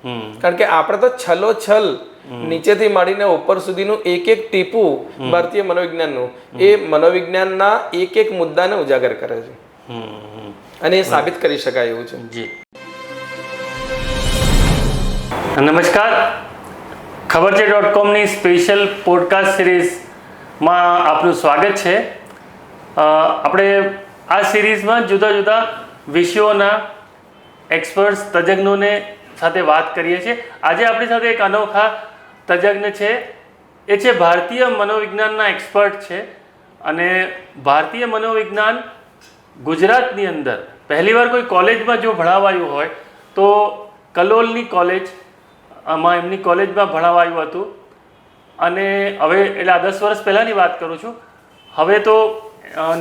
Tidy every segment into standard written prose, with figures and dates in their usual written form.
કારણ કે આપણે તો છલોછલ નીચેથી માંડીને ઉપર સુધીનું એક એક ટીપું ભારતીય મનોવિજ્ઞાનનું એ મનોવિજ્ઞાનના એક એક મુદ્દાને ઉજાગર કરે છે અને એ સાબિત કરી શકાય એવું છે. જી નમસ્કાર, ખબર છે .comની સ્પેશિયલ પોડકાસ્ટ સિરીઝમાં આપનું સ્વાગત છે. આપણે આ સિરીઝમાં જુદા જુદા વિષયોના એક્સપર્ટ્સ તજજ્ઞોને સાથે વાત કરીએ છીએ. આજે આપણી સાથે એક અનોખા તજજ્ઞ છે. એ છે ભારતીય મનોવિજ્ઞાનના એક્સપર્ટ છે અને ભારતીય મનોવિજ્ઞાન ગુજરાતની અંદર પહેલીવાર કોઈ કોલેજમાં જો ભણાવાયું હોય તો કલોલની કોલેજ આમાં એમની કોલેજમાં ભણાવાયું હતું. અને હવે એટલે આ 10 વર્ષ પહેલાંની વાત કરું છું. હવે તો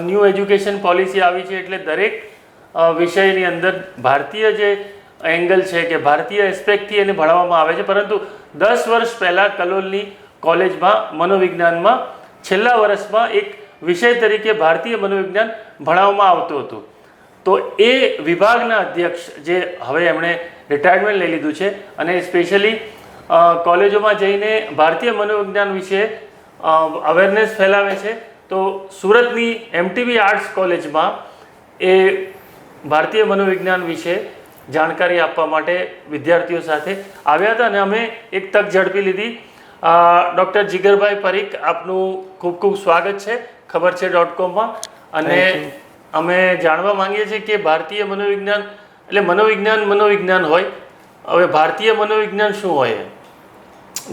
ન્યૂ એજ્યુકેશન પોલિસી આવી છે એટલે દરેક વિષયની અંદર ભારતીય જે એંગલ છે કે ભારતીય એસ્પેક્ટથી એને ભણાવવામાં આવે છે. પરંતુ 10 વર્ષ પહેલાં કલોલની કોલેજમાં મનોવિજ્ઞાનમાં છેલ્લા વર્ષમાં એક વિષય તરીકે ભારતીય મનોવિજ્ઞાન ભણાવવામાં આવતું હતું. તો એ વિભાગના અધ્યક્ષ જે હવે એમણે રિટાયરમેન્ટ લઈ લીધું છે અને સ્પેશિયલી કોલેજોમાં જઈને ભારતીય મનોવિજ્ઞાન વિશે અવેરનેસ ફેલાવે છે. તો સુરતની MTB આર્ટ્સ કોલેજમાં એ ભારતીય મનોવિજ્ઞાન વિશે જાણકારી આપવા માટે વિદ્યાર્થીઓ સાથે આવ્યા હતા અને અમે એક તક ઝડપી લીધી. ડૉક્ટર જીગરભાઈ પરીખ, આપનું ખૂબ ખૂબ સ્વાગત છે ખબર છે .comમાં. અને અમે જાણવા માંગીએ છીએ કે ભારતીય મનોવિજ્ઞાન એટલે મનોવિજ્ઞાન હોય, હવે ભારતીય મનોવિજ્ઞાન શું હોય?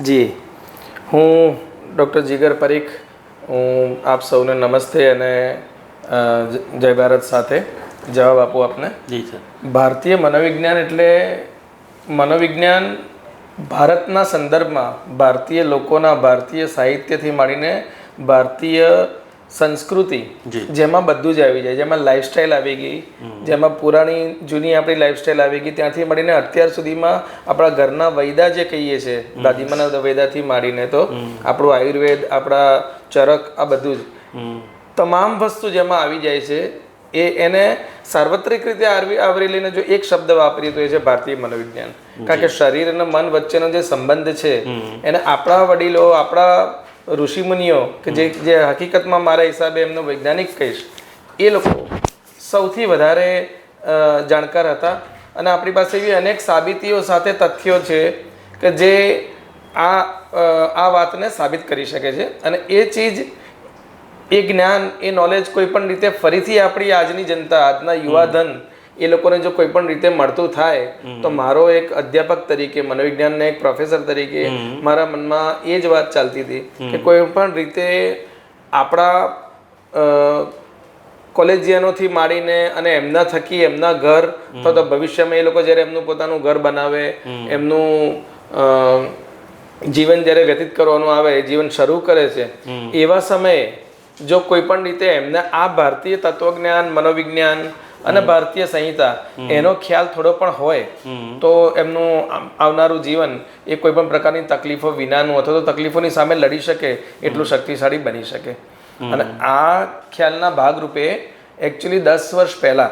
જી, હું ડૉક્ટર જીગર પરીખ, હું આપ સૌને નમસ્તે અને જય ભારત સાથે જવાબ આપું આપને. જી સર. ભારતીય મનોવિજ્ઞાન એટલે મનોવિજ્ઞાન ભારતના સંદર્ભમાં ભારતીય લોકોના, ભારતીય સાહિત્યથી માંડીને ભારતીય સંસ્કૃતિ, જેમાં બધું જ આવી જાય, જેમાં લાઈફસ્ટાઈલ આવી ગઈ, જેમાં પુરાણી જૂની આપણી લાઈફસ્ટાઈલ આવી ગઈ, ત્યાંથી માંડીને અત્યાર સુધીમાં આપણા ઘરના વૈદા જે કહીએ છીએ, દાદીમાના વૈદાથી માંડીને તો આપણું આયુર્વેદ, આપણા ચરક, આ બધું જ તમામ વસ્તુ જેમાં આવી જાય છે એને સાર્વત્રિક રીતે આવરી લઈને જો એક શબ્દ વાપરીએ તો એ છે ભારતીય મનોવિજ્ઞાન. કારણ કે શરીર અને મન વચ્ચેનો જે સંબંધ છે એને આપણા વડીલો, આપણા ઋષિમુનિઓ કે જે હકીકતમાં મારા હિસાબે એમનો વૈજ્ઞાનિક કહીશ, એ લોકો સૌથી વધારે જાણકાર હતા. અને આપણી પાસે એવી અનેક સાબિતીઓ સાથે તથ્યો છે કે જે આ વાતને સાબિત કરી શકે છે. અને એ ચીજ, એ જ્ઞાન, એ નોલેજ કોઈ પણ રીતે ફરીથી આપણી આજની જનતા, આજના યુવાધન, એ લોકોને જો કોઈ પણ રીતે મળતું થાય તો મારો એક અધ્યાપક તરીકે, મનોવિજ્ઞાનના એક પ્રોફેસર તરીકે મારા મનમાં એ જ વાત ચાલતી હતી કે કોઈ પણ રીતે આપણા કોલેજિયનોથી માંડીને અને એમના થકી એમના ઘર અથવા તો ભવિષ્યમાં એ લોકો જ્યારે એમનું પોતાનું ઘર બનાવે, એમનું જીવન જ્યારે વ્યતીત કરવાનું આવે, જીવન શરૂ કરે છે, એવા સમયે જો કોઈ પણ રીતે એમને આ ભારતીય તત્વજ્ઞાન, મનોવિજ્ઞાન અને ભારતીય સંહિતા એનો ખ્યાલ થોડો પણ હોય તો એમનું આવનારું જીવન એ કોઈ પણ પ્રકારની તકલીફો વિનાનું અથવા તો તકલીફોની સામે લડી શકે એટલું શક્તિશાળી બની શકે. અને આ ખ્યાલના ભાગરૂપે એકચ્યુઅલી 10 વર્ષ પહેલાં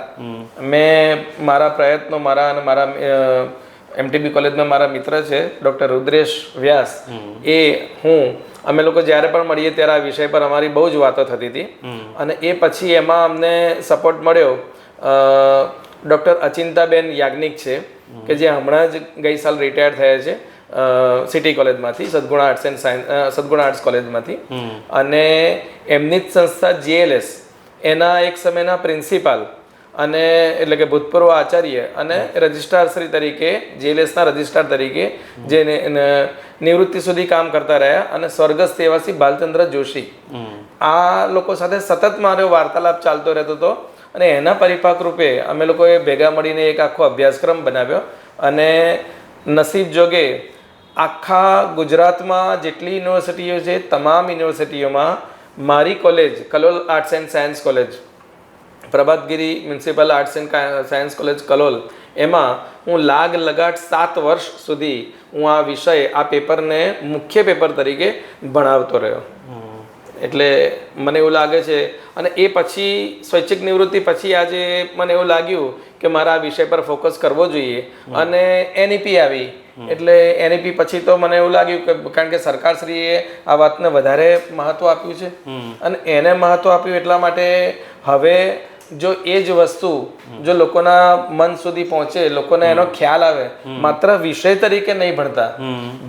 મેં મારા પ્રયત્નો, મારા MTB કોલેજમાં મારા મિત્ર છે ડૉક્ટર રુદ્રેશ વ્યાસ, અમે લોકો જ્યારે પણ મળીએ ત્યારે આ વિષય પર અમારી બહુ જ વાતો થતી હતી. અને એ પછી એમાં અમને સપોર્ટ મળ્યો ડૉક્ટર અચિંતાબેન યાજ્ઞિક છે કે જે હમણાં જ ગઈ સાલ રિટાયર થયા છે સિટી કોલેજમાંથી, સદગુણ આર્ટ્સ કોલેજમાંથી. અને એમની જ સંસ્થા GLS, એના એક સમયના પ્રિન્સિપાલ અને એટલે કે ભૂતપૂર્વ આચાર્ય અને રજિસ્ટ્રારશ્રી તરીકે, GLSના રજિસ્ટ્રાર તરીકે જે નિવૃત્તિ સુધી કામ કરતા રહ્યા, અને સ્વર્ગસ્થ એવાસી ભાલચંદ્ર જોશી, આ લોકો સાથે સતત મારો વાર્તાલાપ ચાલતો રહેતો હતો. અને એના પરિપાક રૂપે અમે લોકોએ ભેગા મળીને એક આખો અભ્યાસક્રમ બનાવ્યો. અને નસીબ જોગે આખા ગુજરાતમાં જેટલી યુનિવર્સિટીઓ છે તમામ યુનિવર્સિટીઓમાં મારી college, Kalol arts and science college, Prabhatgiri municipal arts and science college Kalol, એમાં હું લગાડ 7 વર્ષ સુધી હું આ વિષય, આ પેપરને મુખ્ય પેપર તરીકે ભણાવતો રહ્યો. એટલે મને એવું લાગે છે. અને એ પછી સ્વૈચ્છિક નિવૃત્તિ પછી આજે મને એવું લાગ્યું કે મારા આ વિષય પર ફોકસ કરવો જોઈએ. અને NEP આવી એટલે એની પછી તો મને એવું લાગ્યું કે કારણ કે સરકારશ્રીએ આ વાતને વધારે મહત્વ આપ્યું છે અને એને મહત્વ આપ્યું એટલા માટે હવે જો એ જ વસ્તુ જો લોકોના મન સુધી પહોંચે, લોકોને એનો ખ્યાલ આવે, માત્ર વિષય તરીકે નહીં ભણતા,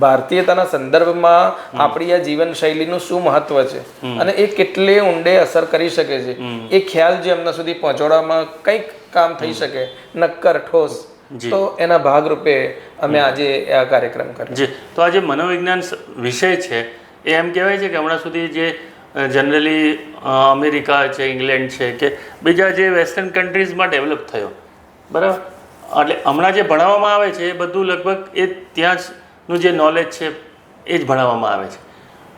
ભારતીયતાના સંદર્ભમાં આપણી આ જીવન શૈલીનું શું મહત્વ છે અને એ કેટલે ઊંડે અસર કરી શકે છે, એ ખ્યાલ જે એમના સુધી પહોંચાડવામાં કંઈક કામ થઈ શકે નક્કર ઠોસ, તો એના ભાગરૂપે અમે આજે આ કાર્યક્રમ કર્યો. જી, તો આજે મનોવિજ્ઞાન વિષય છે એ એમ કહેવાય છે કે હમણાં સુધી જે જનરલી અમેરિકા છે, ઇંગ્લેન્ડ છે કે બીજા જે વેસ્ટર્ન કન્ટ્રીઝમાં ડેવલપ થયો, બરાબર, એટલે હમણાં જે ભણાવવામાં આવે છે એ બધું લગભગ એ ત્યાંનું જે નોલેજ છે એ જ ભણાવવામાં આવે છે.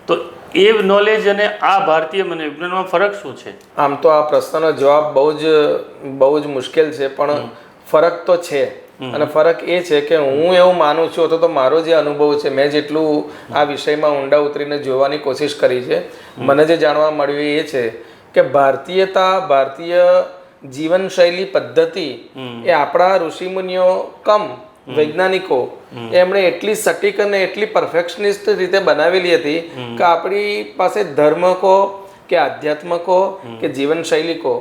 તો એ નોલેજ અને આ ભારતીય મનોવિજ્ઞાનમાં ફરક શું છે? આમ તો આ પ્રશ્નનો જવાબ બહુ જ મુશ્કેલ છે, પણ ફરક તો છે. અને ફરક એ છે કે હું એવું માનું છું, અથવા તો મારો જે અનુભવ છે, મેં જેટલું આ વિષયમાં ઊંડા ઉતરીને જોવાની કોશિશ કરી છે, મને જે જાણવા મળ્યું એ છે કે ભારતીય જીવનશૈલી પદ્ધતિ એ આપણા ઋષિમુનિઓ કમ વૈજ્ઞાનિકો એમણે એટલી સટીક અને એટલી પરફેક્શનિસ્ટ રીતે બનાવેલી હતી કે આપણી પાસે ધર્મ કહો કે આધ્યાત્મ કહો કે જીવનશૈલી કહો,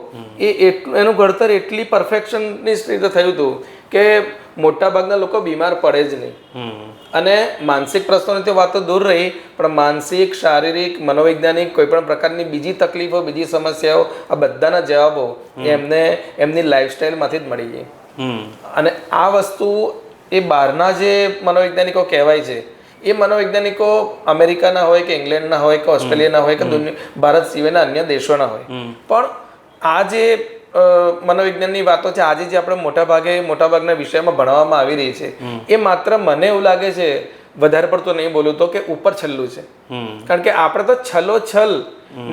એનું ઘડતર એટલી પરફેક્શનિસ્ટ રીતે થયું હતું કે મોટાભાગના લોકો બીમાર પડે જ નહીં. અને માનસિક પ્રશ્નોની તો વાતો દૂર રહી, પણ માનસિક, શારીરિક, મનોવૈજ્ઞાનિક કોઈ પણ પ્રકારની બીજી તકલીફો, બીજી સમસ્યાઓ, આ બધાના જવાબો એમને એમની લાઈફસ્ટાઈલમાંથી જ મળી ગઈ. અને આ વસ્તુ એ બહારના જે મનોવૈજ્ઞાનિકો કહેવાય છે, એ મનોવૈજ્ઞાનિકો અમેરિકાના હોય કે ઇંગ્લેન્ડના હોય કે ઓસ્ટ્રેલિયાના હોય કે ભારત સિવાયના અન્ય દેશોના હોય, પણ આ જે મનોવિજ્ઞાનની વાતો છે આજે જે આપણે મોટાભાગના વિષયમાં ભણવામાં આવી રહી છે, એ માત્ર મને એવું લાગે છે, વધારે પડતું નહીં બોલું તો, કે ઉપર છલ્લું છે. કારણ કે આપણે તો છલોછલ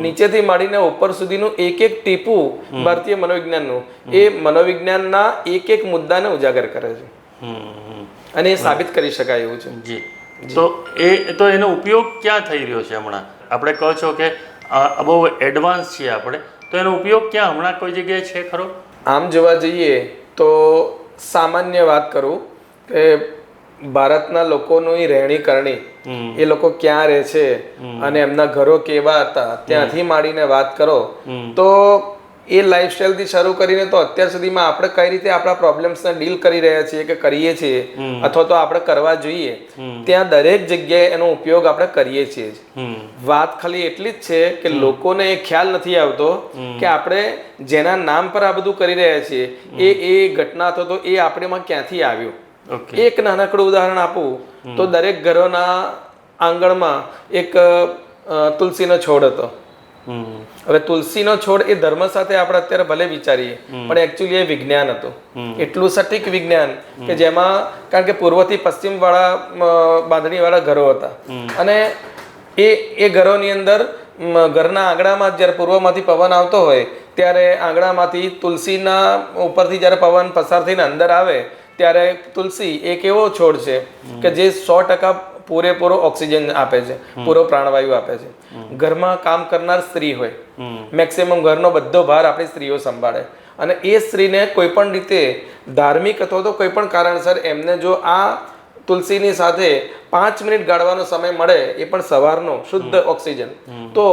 નીચેથી માંડીને ઉપર સુધીનું એક એક ટીપું ભારતીય મનોવિજ્ઞાનનું એ મનોવિજ્ઞાનના એક મુદ્દાને ઉજાગર કરે છે અને એ સાબિત કરી શકાય એવું છે. જી, તો એનો ઉપયોગ ક્યાં થઈ રહ્યો છે હમણાં? આપણે કહો છો કે બહુ એડવાન્સ છીએ આપણે, તો એનો ઉપયોગ ક્યાં હમણાં કોઈ જગ્યાએ છે ખરો? આમ જોવા જઈએ તો સામાન્ય વાત કરું કે ભારતના લોકોની રહેણી કરણી, એ લોકો ક્યાં રહે છે અને એમના ઘરો કેવા હતા, ત્યાંથી માંડીને વાત કરો તો એ લાઈફસ્ટાઈલથી શરૂ કરીને તો અત્યાર સુધીમાં આપણે કઈ રીતે આપણા પ્રોબ્લેમ્સને ડીલ કરી રહ્યા છીએ કે કરીએ છીએ, અથવા તો આપણે કરવા જોઈએ, ત્યાં દરેક જગ્યાએ એનો ઉપયોગ આપણે કરીએ છીએ. વાત ખાલી એટલી જ છે કે લોકોને એ ખ્યાલ નથી આવતો કે આપણે જેના નામ પર આ બધું કરી રહ્યા છીએ એ ઘટના અથવા તો એ આપણેમાં ક્યાંથી આવ્યું. એક નાનકડું ઉદાહરણ આપું તો દરેક ઘરોના આંગણમાં એક તુલસીનો છોડ હતો. હવે તુલસીનો છોડ એ ધર્મ સાથે આપણે અત્યારે ભલે વિચારીએ, પણ એકચ્યુઅલી એ વિજ્ઞાન હતું. એટલું સટીક વિજ્ઞાન કે જેમાં, કારણ કે પૂર્વથી પશ્ચિમ વાળા બાંધણી વાળા ઘરો હતા અને એ ઘરોની અંદર ઘરના આંગણામાં જ્યારે પૂર્વમાંથી પવન આવતો હોય ત્યારે આંગણામાંથી તુલસીના ઉપરથી જ્યારે પવન પસાર થઈને અંદર આવે ત્યારે તુલસી એક એવો છોડ છે કે જે 100% પૂરેપૂરો ઓક્સિજન આપે છે, પૂરો પ્રાણવાયુ આપે છે. ઘરમાં કામ કરનાર સ્ત્રી હોય, મેક્સિમમ ઘરનો બધો ભાર આપણી સ્ત્રીઓ સંભાળે, અને એ સ્ત્રીને કોઈ પણ રીતે ધાર્મિક અથવા તો કોઈ પણ કારણસર એમને જો આ તુલસીની સાથે 5 મિનિટ ગાળવાનો સમય મળે, એ પણ સવારનો શુદ્ધ ઓક્સિજન, તો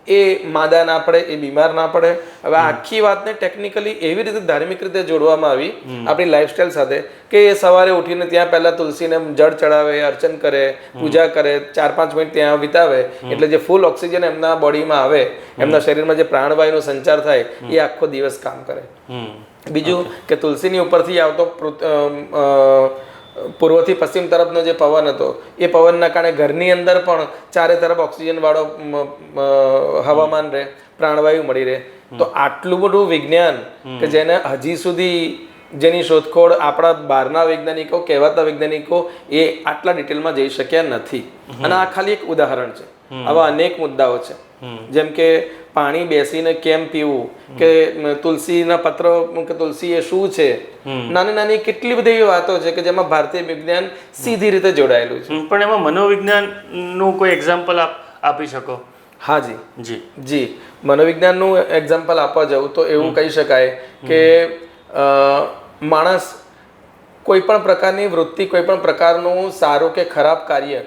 એ માદા ના પડે, એ બીમાર ના પડે. હવે આખી વાતને ટેકનિકલી એવી રીતે ધાર્મિક રીતે જોડવામાં આવી આપણી લાઈફસ્ટાઈલ સાથે કે એ સવારે ઉઠીને ત્યાં પહેલા તુલસીને જળ ચડાવે, અર્ચન કરે, પૂજા કરે, 4-5 મિનિટ ત્યાં વિતાવે, એટલે જે ફૂલ ઓક્સિજન એમના બોડીમાં આવે, એમના શરીરમાં જે પ્રાણવાયુનો સંચાર થાય, એ આખો દિવસ કામ કરે. બીજું કે તુલસીની ઉપરથી આવતો પૂર્વથી પશ્ચિમ તરફનો જે પવન હતો, એ પવનના કારણે ઘરની અંદર પણ ચારે તરફ ઓક્સિજન વાળો હવામાન રહે, પ્રાણવાયુ મળી રહે. તો આટલું બધું વિજ્ઞાન કે જેને હજી સુધી જેની શોધખોળ આપણા બહારના વૈજ્ઞાનિકો, કહેવાતા વૈજ્ઞાનિકો એ આટલા ડિટેલમાં જઈ શક્યા નથી. અને આ ખાલી એક ઉદાહરણ છે, આવા અનેક મુદ્દાઓ છે. જેમ કે પાણી બેસીને કેમ પીવું, કે તુલસીના પત્રો કે તુલસી એ શું છે, નાની નાની કેટલી બધી એવી વાતો છે કે જેમાં ભારતીય વિજ્ઞાન સીધી રીતે જોડાયેલું છે. પણ એમાં મનોવિજ્ઞાનનું કોઈ એક્ઝામ્પલ આપી શકો? હા જી, મનોવિજ્ઞાનનું એક્ઝામ્પલ આપવા જાઉં તો એવું કહી શકાય કે માણસ કોઈ પણ પ્રકારની વૃત્તિ, કોઈ પણ પ્રકારનું સારું કે ખરાબ કાર્ય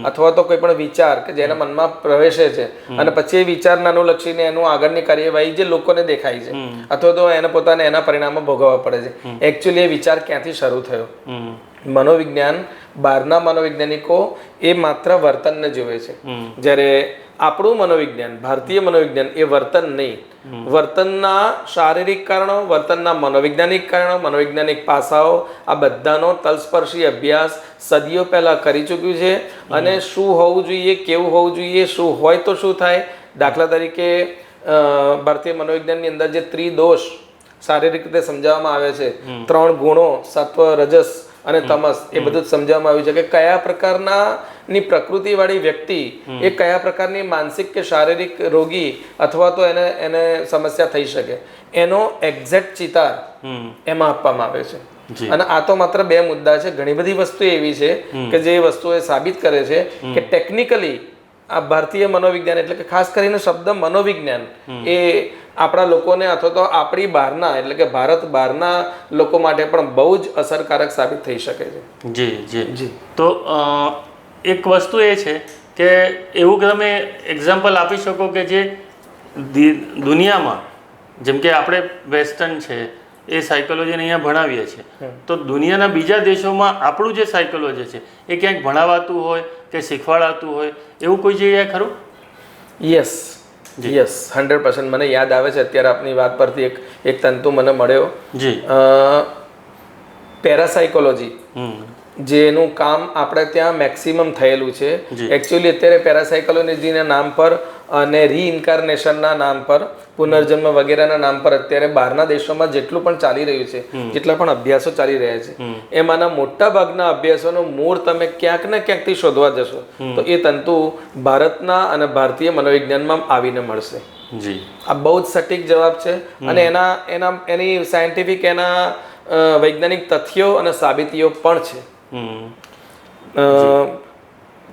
અથવા તો કોઈ પણ વિચાર કે જેના મનમાં પ્રવેશે છે અને પછી એ વિચારને અનુલક્ષીને એનું આગળની કાર્યવાહી જે લોકોને દેખાય છે અથવા તો એને પોતાને એના પરિણામો ભોગવવા પડે છે. એકચ્યુઅલી એ વિચાર ક્યાંથી શરૂ થયો? મનોવિજ્ઞાન, બહારના મનોવૈજ્ઞાનિકો એ માત્ર વર્તનને જોવે છે, જ્યારે આપણું મનોવિજ્ઞાન, ભારતીય મનોવિજ્ઞાન એ વર્તન નહીં, વર્તનના શારીરિક કારણો, વર્તનના મનોવૈજ્ઞાનિક કારણો, મનોવૈજ્ઞાનિક પાસાઓ, આ બધાનો તલસ્પર્શી અભ્યાસ સદીઓ પહેલા કરી ચૂક્યું છે. અને શું હોવું જોઈએ, કેવું હોવું જોઈએ, શું હોય તો શું થાય. દાખલા તરીકે ભારતીય મનોવિજ્ઞાનની અંદર જે ત્રિદોષ શારીરિક રીતે સમજાવવામાં આવે છે, 3 ગુણો, સત્વ, રજસ અને તમસ, એ બધું જ સમજાવવામાં આવ્યું છે કે કયા પ્રકારના ની પ્રકૃતિ વાળી વ્યક્તિ એ કયા પ્રકારની માનસિક કે શારીરિક રોગી અથવા તો એને સમસ્યા થઈ શકે, એનો એક્ઝેક્ટ ચિતાર એમાં આપવામાં આવે છે. અને આ તો માત્ર 2 મુદ્દા છે. ઘણી બધી વસ્તુ એવી છે કે જે વસ્તુઓ એ સાબિત કરે છે કે ટેકનિકલી આ ભારતીય મનોવિજ્ઞાન, એટલે કે ખાસ કરીને શબ્દ મનોવિજ્ઞાન એ આપણા લોકોને અથવા તો આપણી બહારના, એટલે કે ભારત બહારના લોકો માટે પણ બહુ જ અસરકારક સાબિત થઈ શકે છે. જી જી જી. તો એક વસ્તુ એ છે કે એવું કે તમે એક્ઝામ્પલ આપી શકો કે જે દુનિયામાં, જેમ કે આપણે વેસ્ટર્ન છે એ સાયકોલોજીને અહીંયા ભણાવીએ છીએ, તો દુનિયાના બીજા દેશોમાં આપણું જે સાયકોલોજી છે એ ક્યાંક ભણાવાતું હોય કે શીખવાડાતું હોય એવું કોઈ જગ્યાએ ખરું? યસ, 100%. મને યાદ આવે છે અત્યારે આપની વાત પરથી એક તંતુ મને મળ્યો. જી. પેરાસાયકોલોજી, જેનું કામ આપણે ત્યાં મેક્સિમમ થયેલું છે. એકચ્યુઅલી અત્યારે પેરાસાયકોલોજીના નામ પર અને રીઇન્કાર્નેશનના નામ પર, પુનર્જન્મ વગેરેના નામ પર અત્યારે બહારના દેશોમાં જેટલું પણ ચાલી રહ્યું છે, જેટલા પણ અભ્યાસો ચાલી રહ્યા છે, એમાંના મોટા ભાગના અભ્યાસોનું મૂળ તમે ક્યાંક ને ક્યાંકથી શોધવા જશો તો એ તંતુ ભારતના અને ભારતીય મનોવિજ્ઞાનમાં આવીને મળશે. જી. આ બહુ જ સટીક જવાબ છે અને એની સાયન્ટિફિક, એના વૈજ્ઞાનિક તથ્યો અને સાબિતીઓ પણ છે.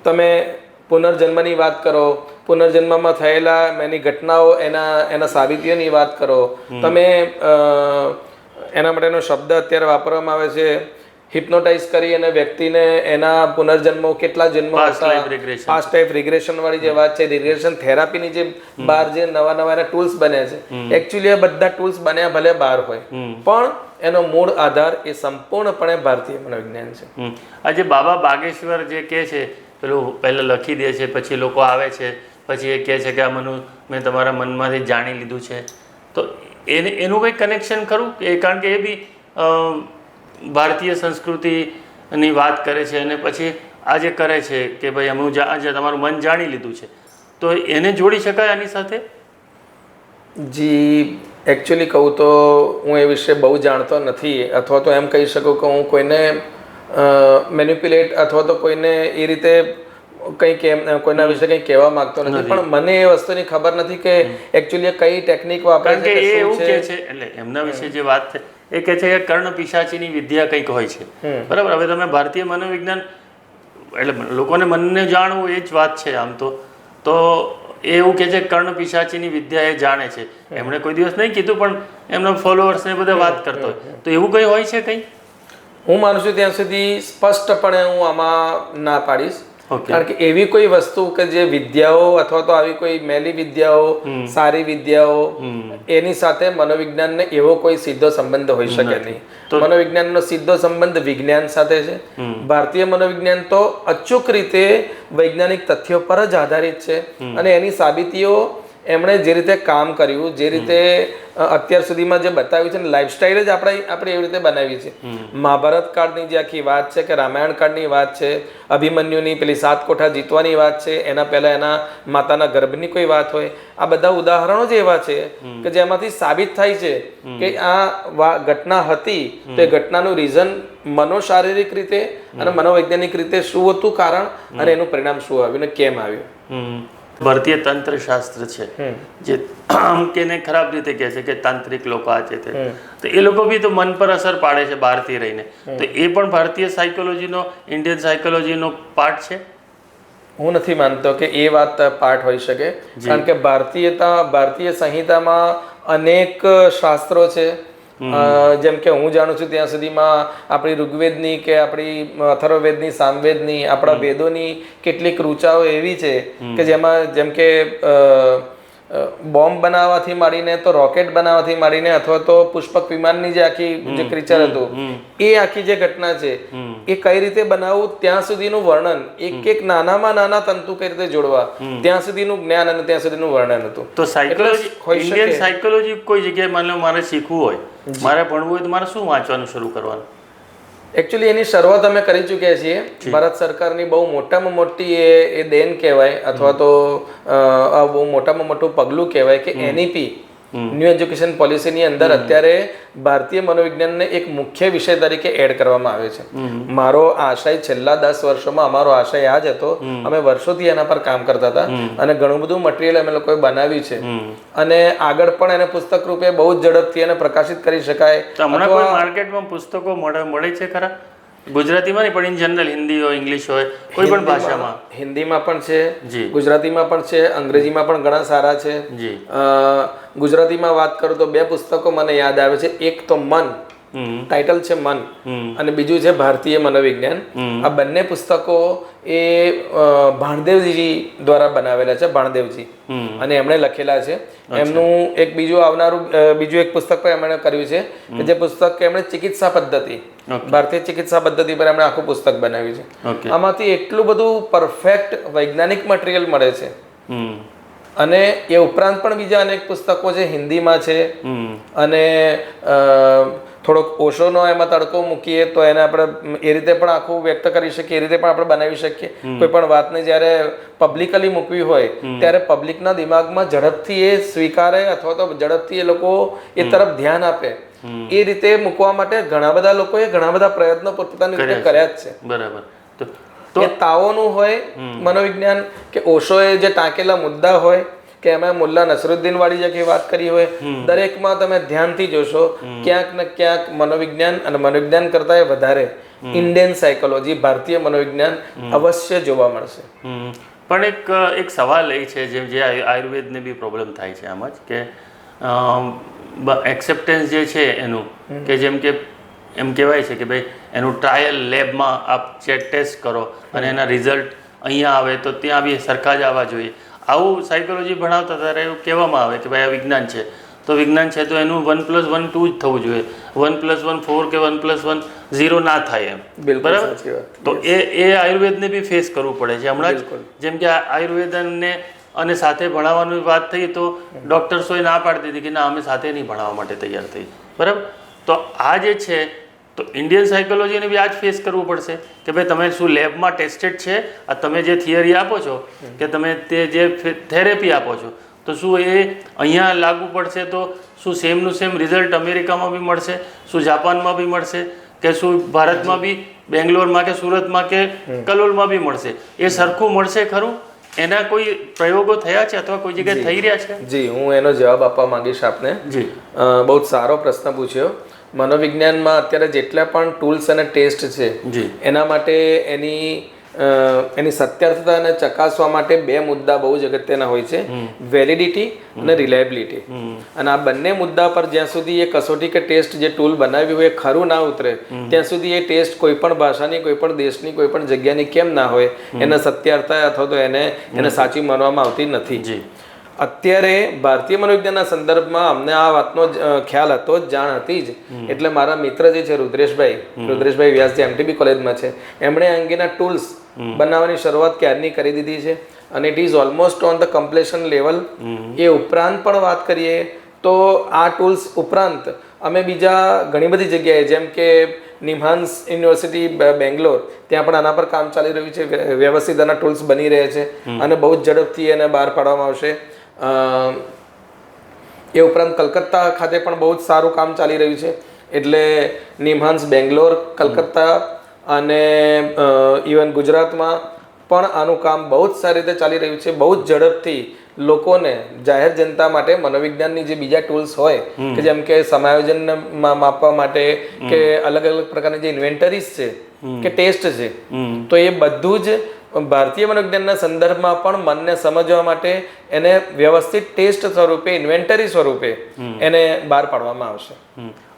તમે પુનર્જન્મની વાત કરો, પુનર્જન્મમાં થયેલા એની ઘટનાઓ, એના સાબિતીઓની વાત કરો, તમે એના માટેનો શબ્દ અત્યારે વાપરવામાં આવે છે, હિપ્નોટાઇઝ કરી અને વ્યક્તિને એના પુનર્જન્મો, કેટલા જન્મો હતા, પાસ્ટ લાઈફ રિગ્રેશન વાળી જે વાત છે, રિગ્રેશન થેરાપીની જે બહાર જે નવા એના ટૂલ્સ બન્યા છે, એકચ્યુઅલી આ બધા ટૂલ્સ બન્યા ભલે બહાર હોય પણ એનો મૂળ આધાર એ સંપૂર્ણપણે ભારતીય મનોવિજ્ઞાન છે. આજે બાબા બાગેશ્વર જે કહે છે, પેલું પહેલાં લખી દે છે, પછી લોકો આવે છે, પછી એ કહે છે કે આ મેં તમારા મનમાંથી જાણી લીધું છે, તો એનું કંઈ કનેક્શન ખરું? કારણ કે એ બી ભારતીય સંસ્કૃતિની વાત કરે છે અને પછી આ જે કરે છે કે ભાઈ અમે આજે તમારું મન જાણી લીધું છે, તો એને જોડી શકાય આની સાથે? જી, એકચ્યુઅલી કહું તો હું એ વિશે બહુ જાણતો નથી, અથવા તો એમ કહી શકું કે હું કોઈને મેનિપ્યુલેટ અથવા તો કોઈને એ રીતે કોઈના વિશે કંઈ કહેવા માંગતો નથી, પણ મને એ વસ્તુની ખબર નથી કે એકચ્યુઅલી કઈ ટેકનિક વાપરે છે, કે એવું કે છે. એટલે એમના વિશે જે વાત છે એ કહે છે કે કર્ણ પિશાચીની વિદ્યા કંઈક હોય છે, બરાબર? હવે તમે ભારતીય મનોવિજ્ઞાન, એટલે લોકોને મનને જાણવું એ જ વાત છે આમ તો એ એવું કે છે કર્ણ પિશાચીની વિદ્યા એ જાણે છે. એમણે કોઈ દિવસ નહીં કીધું પણ એમના ફોલોઅર્સને બધા વાત કરતો હોય, તો એવું કંઈ હોય છે કંઈ? હું માનું છું ત્યાં સુધી સ્પષ્ટપણે હું આમાં ના પાડીશ, કારણ કે એવી કોઈ વસ્તુ કે જે વિદ્યાઓ અથવા તો આવી કોઈ મેલી વિદ્યાઓ, સારી વિદ્યાઓ, એની સાથે મનોવિજ્ઞાનને એવો કોઈ સીધો સંબંધ હોઈ શકે નહીં. મનોવિજ્ઞાનનો સીધો સંબંધ વિજ્ઞાન સાથે છે. ભારતીય મનોવિજ્ઞાન તો અચૂક રીતે વૈજ્ઞાનિક તથ્યો પર જ આધારિત છે અને એની સાબિતીઓ એમણે જે રીતે કામ કર્યું, જે રીતે અત્યાર સુધીમાં જે બતાવ્યું છે ને, લાઈફસ્ટાઈલ જ આપણે એવી રીતે બનાવી છે. મહાભારત કાળની જે આખી વાત છે કે રામાયણ કાળની વાત છે, અભિમન્યુની પેલી 7 કોઠા જીતવાની વાત છે, એના પહેલા એના માતાના ગર્ભની કોઈ વાત હોય, આ બધા ઉદાહરણો જ એવા છે કે જેમાંથી સાબિત થાય છે કે આ ઘટના હતી તો એ ઘટનાનું રીઝન મનોશારીરિક રીતે અને મનોવૈજ્ઞાનિક રીતે શું હતું કારણ, અને એનું પરિણામ શું આવ્યું ને કેમ આવ્યું. ભારતીય તંત્ર શાસ્ત્ર છે જે આમ કે ખરાબ રીતે કહે છે કે તાંત્રિક લોકો આ છે, તો એ લોકો બી તો મન પર અસર પાડે છે બહારથી રહીને, તો એ પણ ભારતીય સાયકોલોજીનો, ઇન્ડિયન સાયકોલોજીનો પાર્ટ છે? હું નથી માનતો કે એ વાત પાર્ટ હોઈ શકે, કારણ કે ભારતીય સંહિતામાં અનેક શાસ્ત્રો છે, જેમ કે હું જાણું છું ત્યાં સુધીમાં આપણી ઋગ્વેદની કે આપણી અથર્વવેદની સામવેદની આપણા વેદોની કેટલીક ઋચાઓ એવી છે કે જેમાં જેમ કે બોમ્બ બનાવવાથી માંડીને તો રોકેટ બનાવવાથી માંડીને અથવા તો પુષ્પક વિમાનની જે આખી જે ક્રિચર હતું એ આખી જે ઘટના છે એ કઈ રીતે બનાવવું ત્યાં સુધીનું વર્ણન એક નાનામાં નાના તંતુ કઈ રીતે જોડવા ત્યાં સુધીનું જ્ઞાન અને ત્યાં સુધીનું વર્ણન હતું. તો સાયકોલોજી, ઇન્ડિયન સાયકોલોજી કોઈ જગ્યાએ માની લો મારે શીખવું હોય, મારે ભણવું હોય તો મારે શું વાંચવાનું શરૂ કરવાનું? એકચ્યુઅલી એની શરૂઆત અમે કરી ચૂક્યા છીએ. ભારત સરકારની બહુ મોટામાં મોટી એ દેન કહેવાય અથવા તો બહુ મોટામાં મોટું પગલું કહેવાય કે એનઈપી ન્યૂ એજ્યુકેશન પોલિસીની અંદર અત્યારે ભારતીય મનોવિજ્ઞાનને એક મુખ્ય વિષય તરીકે એડ કરવામાં આવે છે. મારો આશય છેલ્લા 10 વર્ષોમાં અમારો આશય આ જ હતો. અમે વર્ષોથી એના પર કામ કરતા હતા અને ઘણું બધું મટીરિયલ અમે લોકોએ બનાવ્યું છે અને આગળ પણ એને પુસ્તક રૂપે બહુ જ ઝડપથી એને પ્રકાશિત કરી શકાય. હમણાં કોઈ માર્કેટમાં પુસ્તકો મળે છે ખરા? ગુજરાતીમાં નહીં પણ ઇન જનરલ હિન્દી હોય, ઇંગ્લિશ હોય, કોઈ પણ ભાષામાં? હિન્દીમાં પણ છે, જી. ગુજરાતીમાં પણ છે, અંગ્રેજીમાં પણ ઘણા સારા છે. જી. ગુજરાતીમાં વાત કરું તો 2 પુસ્તકો મને યાદ આવે છે. એક તો મન, ટાઇટલ છે મન, અને બીજું છે ભારતીય મનોવિજ્ઞાન. આ બંને પુસ્તકો એ ભાણદેવજી દ્વારા બનાવેલા છે. ભાણદેવજી અને એમણે લખેલા છે. એમનું એક બીજું એક પુસ્તક પણ એમણે કર્યું છે કે જે પુસ્તક એમણે ચિકિત્સા પદ્ધતિ, ભારતીય ચિકિત્સા પદ્ધતિ પર એમણે આખું પુસ્તક બનાવ્યું છે. આમાંથી એટલું બધું પરફેક્ટ વૈજ્ઞાનિક મટીરિયલ મળે છે. અને એ ઉપરાંત પણ બીજા અનેક પુસ્તકો છે, હિન્દીમાં છે. અને થોડોક ઓશોનો એમાં તડકો મૂકીએ તો એને આપણે એ રીતે પણ આખું વ્યક્ત કરી શકીએ, એ રીતે પણ આપણે બનાવી શકીએ. કોઈ પણ વાતને જ્યારે પબ્લિકલી મૂકવી હોય ત્યારે પબ્લિકના દિમાગમાં ઝડપથી એ સ્વીકારે અથવા તો ઝડપથી એ લોકો એ તરફ ધ્યાન આપે એ રીતે મૂકવા માટે ઘણા બધા લોકોએ ઘણા બધા પ્રયત્નો પોતાની રીતે કર્યા જ છે. બરાબર. એ તાઓનું હોય મનોવિજ્ઞાન કે ઓશોએ જે ટાંકેલા મુદ્દા હોય કે એમાં મુલ્લા નસરુદ્દીન વાળી જે વાત કરી હોય, દરેકમાં તમે ધ્યાનથી જોશો ક્યાંક ને ક્યાંક મનોવિજ્ઞાન અને મનોવિજ્ઞાન કરતા વધારે ઇન્ડિયન સાયકોલોજી, ભારતીય મનોવિજ્ઞાન અવશ્ય જોવા મળશે. પણ એક સવાલ એ છે જે આયુર્વેદને બી પ્રોબ્લેમ થાય છે આમ જ કે એક્સેપ્ટન્સ જે છે એનું કે જેમ કે એમ કહેવાય છે કે ભાઈ એનું ટ્રાયલ લેબમાં આપ ટેસ્ટ કરો અને એના રિઝલ્ટ અહીંયા આવે તો ત્યાં બી સરખા જ આવવા જોઈએ. આવું સાયકોલોજી ભણાવતા ત્યારે એવું કહેવામાં આવે કે ભાઈ આ વિજ્ઞાન છે તો વિજ્ઞાન છે તો એનું 1+1 2 જ થવું જોઈએ, 1+1 4 કે 1+1 0 ના થાય એમ. બરાબર. તો એ આયુર્વેદને બી ફેસ કરવું પડે છે. હમણાં જ જેમ કે આયુર્વેદને અને સાથે ભણાવવાની વાત થઈ તો ડૉક્ટર્સોએ ના પાડી દીધી કે ના અમે સાથે નહીં ભણાવવા માટે તૈયાર થઈ. બરાબર. તો આ જે છે તો ઇન્ડિયન સાયકોલોજીને બી આ જ ફેસ કરવું પડશે કે ભાઈ તમે શું લેબમાં ટેસ્ટેડ છે, આ તમે જે થિયરી આપો છો કે તમે તે જે થેરેપી આપો છો તો શું એ અહીંયા લાગુ પડશે તો શું સેમનું સેમ રિઝલ્ટ અમેરિકામાં બી મળશે, શું જાપાનમાં બી મળશે કે શું ભારતમાં બી બેંગ્લોરમાં કે સુરતમાં કે કલોલમાં બી મળશે? એ સરખું મળશે ખરું? એના કોઈ પ્રયોગો થયા છે અથવા કોઈ જગ્યાએ થઈ રહ્યા છે? જી, હું એનો જવાબ આપવા માંગીશ આપને. જી, બહુ સારો પ્રશ્ન પૂછ્યો. મનોવિજ્ઞાનમાં અત્યારે જેટલા પણ ટૂલ્સ અને ટેસ્ટ છે એના માટે એની સત્યાર્થતાને ચકાસવા માટે 2 મુદ્દા બહુ જ અગત્યના હોય છે, વેલિડિટી અને રિલાયબિલિટી. અને આ બંને મુદ્દા પર જ્યાં સુધી એ કસોટી કે ટેસ્ટ જે ટૂલ બનાવ્યું હોય એ ખરું ના ઉતરે ત્યાં સુધી એ ટેસ્ટ કોઈ પણ ભાષાની, કોઈ પણ દેશની, કોઈ પણ જગ્યાની કેમ ના હોય એને સત્યાર્થતા અથવા તો એને સાચી માનવામાં આવતી નથી. અત્યારે ભારતીય મનોવિજ્ઞાનના સંદર્ભમાં અમને આ વાતનો ખ્યાલ હતો જ, જાણ હતી જ. એટલે મારા મિત્ર જે છે રુદ્રેશભાઈ વ્યાસ જે MTB કોલેજમાં છે, એમણે અંગેના ટૂલ્સ બનાવવાની શરૂઆત ક્યારની કરી દીધી છે અને it is almost on the completion level. એ ઉપરાંત પણ વાત કરીએ તો આ ટૂલ્સ ઉપરાંત અમે બીજા ઘણી બધી જગ્યાએ જેમ કે નિમ્હાન્સ યુનિવર્સિટી બેંગ્લોર, ત્યાં પણ આના પર કામ ચાલી રહ્યું છે. વ્યવસ્થિત આના ટૂલ્સ બની રહ્યા છે અને બહુ જ ઝડપથી એને બહાર પાડવામાં આવશે. એ ઉપરાંત કલકત્તા ખાતે પણ બહુ જ સારું કામ ચાલી રહ્યું છે. એટલે નિમ્હાન્સ બેંગ્લોર, કલકત્તા અને ઇવન ગુજરાતમાં પણ આનું કામ બહુ જ સારી રીતે ચાલી રહ્યું છે. બહુ જ ઝડપથી લોકોને, જાહેર જનતા માટે મનોવિજ્ઞાનની જે બીજા ટૂલ્સ હોય કે જેમ કે સમાયોજન માપવા માટે કે અલગ અલગ પ્રકારની જે ઇન્વેન્ટરીઝ છે કે ટેસ્ટ છે, તો એ બધું જ ભારતીય મનોવિજ્ઞાનના સંદર્ભમાં પણ મનને સમજવા માટે એને વ્યવસ્થિત ટેસ્ટ સ્વરૂપે, ઇન્વેન્ટરી સ્વરૂપે એને બહાર પાડવામાં આવશે.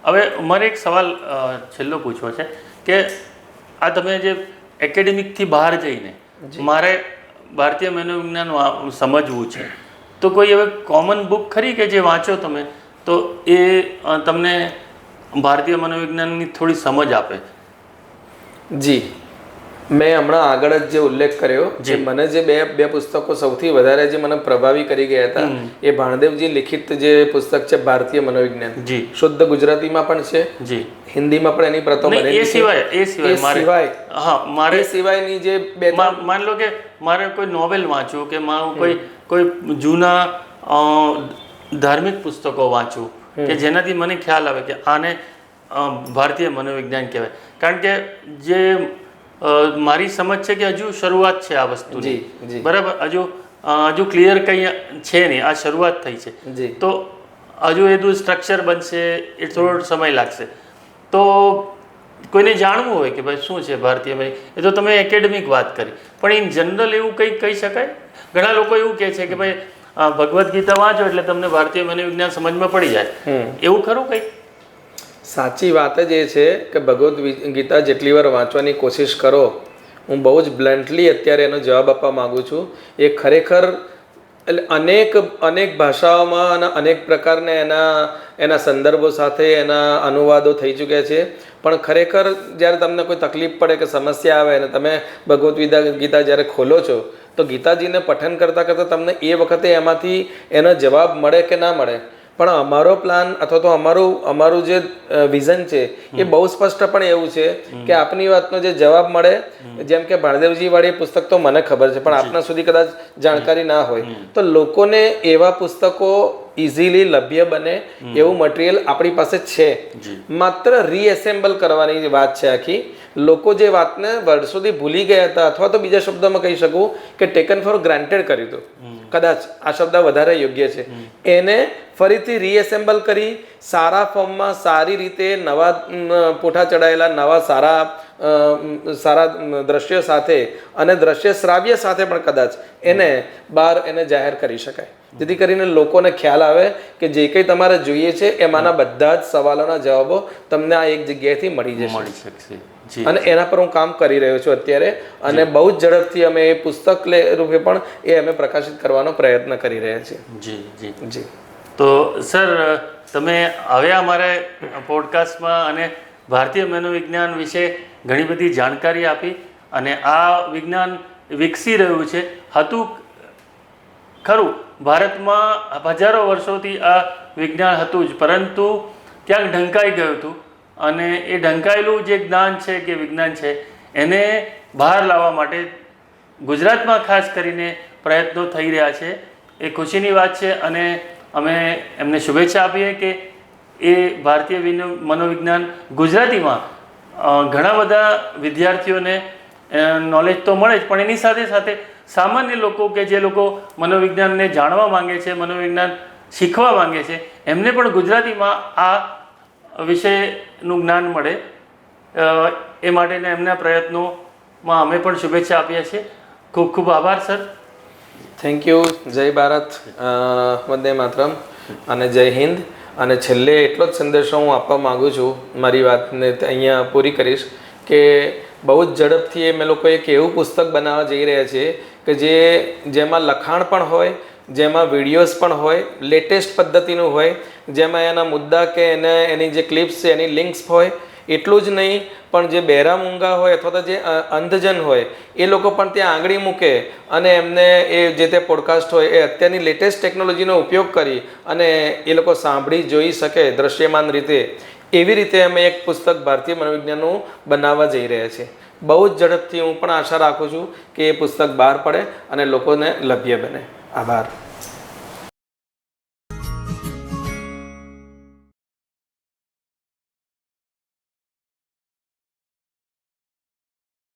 હવે મારે એક સવાલ છેલ્લો પૂછવો છે કે આ તમે જે એકેડેમિકથી બહાર જઈને મારે ભારતીય મનોવિજ્ઞાન સમજવું છે, તો કોઈ હવે કોમન બુક ખરી કે જે વાંચો તમે તો એ તમને ભારતીય મનોવિજ્ઞાનની થોડી સમજ આપે? જી, મેં હમણાં આગળ જ જે ઉલ્લેખ કર્યો જે મને જે બે પુસ્તકો સૌથી વધારે જે મને પ્રભાવી કરી ગયા હતા એ ભાણદેવજી લિખિત જે પુસ્તક છે ભારતીય મનોવિજ્ઞાન, જી, શુદ્ધ ગુજરાતીમાં પણ છે, જી, હિન્દીમાં પણ એની પ્રતો બનેલી છે. એ સિવાયની જે બે માન લો કે મારે કોઈ નોવેલ વાંચવું કે મારું કોઈ જૂના ધાર્મિક પુસ્તકો વાંચવું કે જેનાથી મને ખ્યાલ આવે કે આને ભારતીય મનોવિજ્ઞાન કહેવાય, કારણ કે જે મારી સમજ છે કે હજુ શરૂઆત છે આ વસ્તુની, બરાબર, હજુ ક્લિયર કંઈ છે નહીં, આ શરૂઆત થઈ છે, તો હજુ એનું સ્ટ્રક્ચર બનશે, એ થોડો સમય લાગશે. તો કોઈને જાણવું હોય કે ભાઈ શું છે ભારતીય મનોવિજ્ઞાન, એ તો તમે એકેડેમિક વાત કરી, પણ ઇન જનરલ એવું કંઈક કહી શકાય? ઘણા લોકો એવું કહે છે કે ભાઈ ભગવદ્ ગીતા વાંચો એટલે તમને ભારતીય મનોવિજ્ઞાન સમજમાં પડી જાય, એવું ખરું કંઈક? સાચી વાત જ એ છે કે ભગવદ્ ગીતા જેટલી વાર વાંચવાની કોશિશ કરો, હું બહુ જ બ્લન્ટલી અત્યારે એનો જવાબ આપવા માગું છું, એ ખરેખર એટલે અનેક ભાષાઓમાં અને અનેક પ્રકારના એના સંદર્ભો સાથે એના અનુવાદો થઈ ચૂક્યા છે, પણ ખરેખર જ્યારે તમને કોઈ તકલીફ પડે કે સમસ્યા આવે અને તમે ભગવદ્ ગીતા જ્યારે ખોલો છો તો ગીતાજીને પઠન કરતાં કરતાં તમને એ વખતે એમાંથી એનો જવાબ મળે કે ના મળે, પણ અમારો પ્લાન અથવા તો અમારું જે વિઝન છે એ બહુ સ્પષ્ટપણે એવું છે કે આપની વાતનો જે જવાબ મળે, જેમ કે ભાણદેવજી વાળી પુસ્તક તો મને ખબર છે પણ આપના સુધી કદાચ જાણકારી ના હોય, તો લોકોને એવા પુસ્તકો ઇઝીલી લભ્ય બને એવું મટીરિયલ આપણી પાસે છે, માત્ર રીએસેમ્બલ કરવાની વાત છે આખી. લોકો જે વાતને વર્ષોથી ભૂલી ગયા હતા અથવા તો બીજા શબ્દોમાં કહી શકું કે ટેકન ફોર ગ્રાન્ટેડ કરી દો, કદાચ આ શબ્દ વધારે યોગ્ય છે, એને ફરીથી રીએસેમ્બલ કરી સારા ફોર્મમાં સારી રીતે નવા પૂઠા ચડાયેલા નવા સારા દ્રશ્યો સાથે અને દ્રશ્ય શ્રાવ્ય સાથે પણ કદાચ એને બહાર જાહેર કરી શકાય, જેથી કરીને લોકોને ખ્યાલ આવે કે જે કંઈ તમારે જોઈએ છે એમાંના બધા જ સવાલોના જવાબો તમને આ એક જગ્યાએથી મળી શકશે. અને એના પર હું કામ કરી રહ્યો છું અત્યારે, અને બહુ જ ઝડપથી અમે એ પુસ્તક રૂપે પણ એ અમે પ્રકાશિત કરવાનો પ્રયત્ન કરી રહ્યા છીએ. જી જી જી. તો સર, તમે હવે અમારે પોડકાસ્ટમાં અને ભારતીય મનોવિજ્ઞાન વિશે ઘણી બધી જાણકારી આપી, અને આ વિજ્ઞાન વિકસી રહ્યું છે, હતું ખરું ભારતમાં હજારો વર્ષોથી આ વિજ્ઞાન હતું જ, પરંતુ ક્યાંક ઢંકાઈ ગયું હતું, અને એ ઢંકાયેલું જે જ્ઞાન છે કે વિજ્ઞાન છે એને બહાર લાવવા માટે ગુજરાતમાં ખાસ કરીને પ્રયત્નો થઈ રહ્યા છે. એ ખુશીની વાત છે, અને અમે એમને શુભેચ્છા આપીએ કે એ ભારતીય મનોવિજ્ઞાન ગુજરાતીમાં ઘણા બધા વિદ્યાર્થીઓને નોલેજ તો મળે જ, પણ એની સાથે સાથે સામાન્ય લોકો કે જે લોકો મનોવિજ્ઞાનને જાણવા માંગે છે, મનોવિજ્ઞાન શીખવા માંગે છે, એમને પણ ગુજરાતીમાં આ વિષયનું જ્ઞાન મળે, એ માટેના એમના પ્રયત્નોમાં અમે પણ શુભેચ્છા આપીએ છીએ. ખૂબ ખૂબ આભાર સર. Thank you. જય ભારત, વંદે માતરમ અને જય હિન્દ. અને છેલ્લે એટલો જ સંદેશો હું આપવા માગું છું, મારી વાતને અહીંયા પૂરી કરીશ કે બહુ જ ઝડપથી અમે લોકો એક એવું પુસ્તક બનાવવા જઈ રહ્યા છીએ કે જેમાં લખાણ પણ હોય, જેમાં વિડીયોઝ પણ હોય, લેટેસ્ટ પદ્ધતિનું હોય, જેમાં એના મુદ્દા કે એની જે ક્લિપ્સ છે એની લિંક્સ હોય. એટલું જ નહીં, પણ જે બહેરા મૂંગા હોય અથવા તો જે અંધજન હોય એ લોકો પણ ત્યાં આંગળી મૂકે અને એમને એ જે તે પોડકાસ્ટ હોય એ અત્યારની લેટેસ્ટ ટેકનોલોજીનો ઉપયોગ કરી અને એ લોકો સાંભળી જોઈ શકે દ્રશ્યમાન રીતે. એવી રીતે અમે એક પુસ્તક ભારતીય મનોવિજ્ઞાનનું બનાવવા જઈ રહ્યા છીએ. બહુ જ ઝડપથી હું પણ આશા રાખું છું કે એ પુસ્તક બહાર પડે અને લોકોને લભ્ય બને. આભાર.